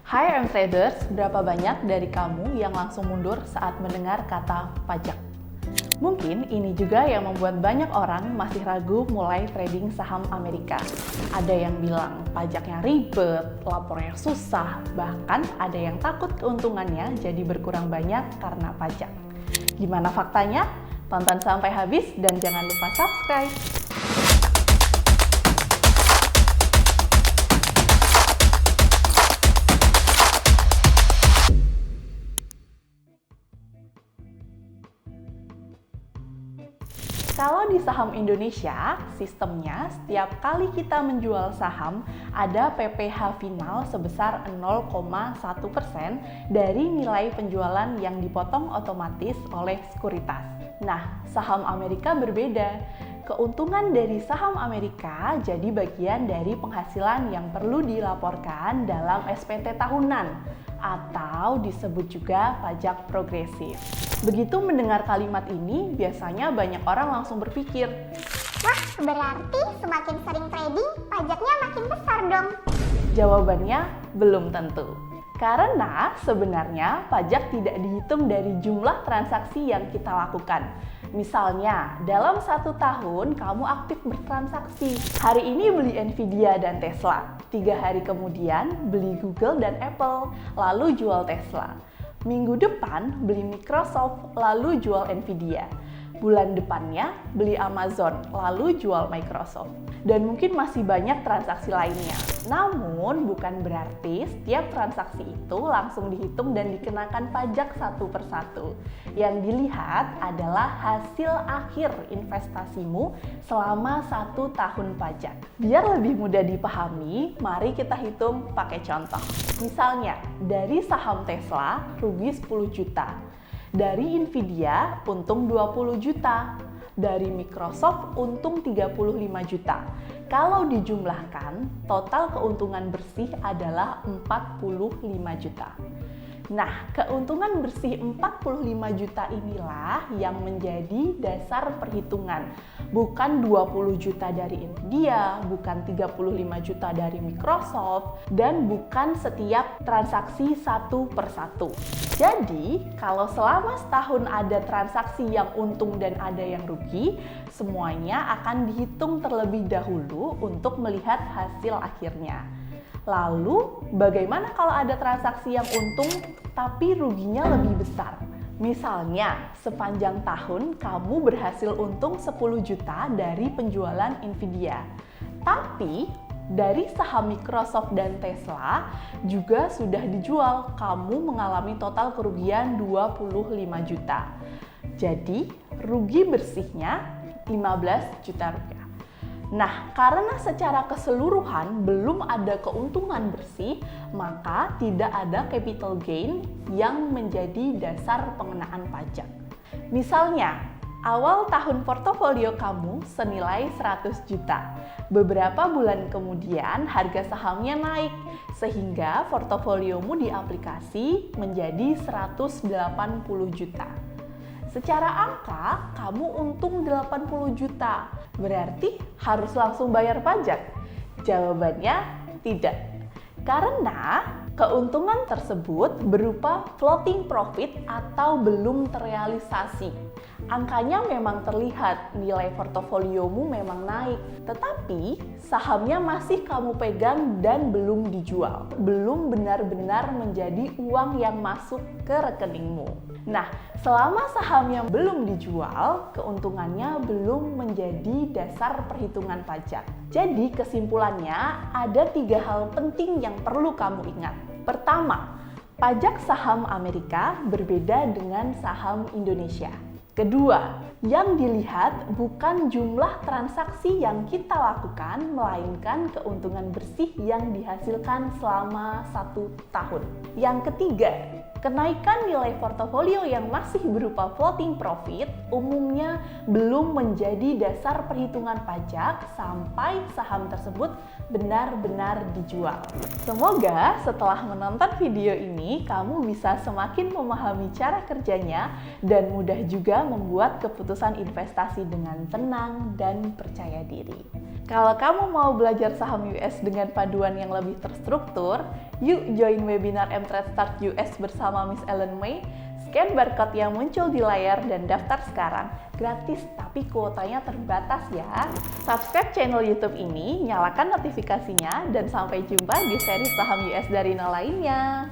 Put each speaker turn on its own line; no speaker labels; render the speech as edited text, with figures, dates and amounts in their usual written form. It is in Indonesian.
Hai I'm Traders, berapa banyak dari kamu yang langsung mundur saat mendengar kata pajak? Mungkin ini juga yang membuat banyak orang masih ragu mulai trading saham Amerika. Ada yang bilang pajaknya ribet, lapornya susah, bahkan ada yang takut keuntungannya jadi berkurang banyak karena pajak. Gimana faktanya? Tonton sampai habis dan jangan lupa subscribe! Kalau di saham Indonesia, sistemnya setiap kali kita menjual saham, ada PPh final sebesar 0,1% dari nilai penjualan yang dipotong otomatis oleh sekuritas. Nah, saham Amerika berbeda. Keuntungan dari saham Amerika jadi bagian dari penghasilan yang perlu dilaporkan dalam SPT tahunan atau disebut juga pajak progresif. Begitu mendengar kalimat ini, biasanya banyak orang langsung berpikir,
wah, berarti semakin sering trading, pajaknya makin besar dong.
Jawabannya belum tentu. Karena sebenarnya pajak tidak dihitung dari jumlah transaksi yang kita lakukan. Misalnya, dalam 1 tahun kamu aktif bertransaksi. Hari ini beli Nvidia dan Tesla. 3 hari kemudian beli Google dan Apple, lalu jual Tesla. Minggu depan beli Microsoft, lalu jual Nvidia. Bulan depannya beli Amazon, lalu jual Microsoft. Dan mungkin masih banyak transaksi lainnya. Namun bukan berarti setiap transaksi itu langsung dihitung dan dikenakan pajak satu persatu. Yang dilihat adalah hasil akhir investasimu selama 1 tahun pajak. Biar lebih mudah dipahami, mari kita hitung pakai contoh. Misalnya, dari saham Tesla rugi 10 juta. Dari Nvidia untung 20 juta. Dari Microsoft untung 35 juta. Kalau dijumlahkan, total keuntungan bersih adalah 45 juta. Nah, keuntungan bersih 45 juta inilah yang menjadi dasar perhitungan. Bukan 20 juta dari Nvidia, bukan 35 juta dari Microsoft, dan bukan setiap transaksi satu persatu. Jadi, kalau selama setahun ada transaksi yang untung dan ada yang rugi, semuanya akan dihitung terlebih dahulu untuk melihat hasil akhirnya. Lalu, bagaimana kalau ada transaksi yang untung tapi ruginya lebih besar? Misalnya, sepanjang tahun kamu berhasil untung 10 juta dari penjualan Nvidia. Tapi, dari saham Microsoft dan Tesla juga sudah dijual, kamu mengalami total kerugian 25 juta. Jadi, rugi bersihnya 15 juta rupiah. Nah, karena secara keseluruhan belum ada keuntungan bersih, maka tidak ada capital gain yang menjadi dasar pengenaan pajak. Misalnya, awal tahun portofolio kamu senilai 100 juta. Beberapa bulan kemudian harga sahamnya naik, sehingga portofoliomu di aplikasi menjadi 180 juta. Secara angka, kamu untung 80 juta. Berarti harus langsung bayar pajak? Jawabannya tidak. Karena keuntungan tersebut berupa floating profit atau belum terrealisasi. Angkanya memang terlihat, nilai portofoliomu memang naik, tetapi sahamnya masih kamu pegang dan belum dijual. Belum benar-benar menjadi uang yang masuk ke rekeningmu. Nah, selama sahamnya belum dijual, keuntungannya belum menjadi dasar perhitungan pajak. Jadi kesimpulannya, ada 3 hal penting yang perlu kamu ingat. Pertama, pajak saham Amerika berbeda dengan saham Indonesia. Kedua, yang dilihat bukan jumlah transaksi yang kita lakukan, melainkan keuntungan bersih yang dihasilkan selama 1 tahun. Yang ketiga, kenaikan nilai portofolio yang masih berupa floating profit umumnya belum menjadi dasar perhitungan pajak sampai saham tersebut benar-benar dijual. Semoga setelah menonton video ini, kamu bisa semakin memahami cara kerjanya dan mudah juga membuat keputusan investasi dengan tenang dan percaya diri. Kalau kamu mau belajar saham US dengan paduan yang lebih terstruktur, yuk join webinar M-Trade Start US bersama Miss Ellen May. Scan barcode yang muncul di layar dan daftar sekarang. Gratis, tapi kuotanya terbatas ya. Subscribe channel YouTube ini, nyalakan notifikasinya, dan sampai jumpa di seri saham US dari nol lainnya.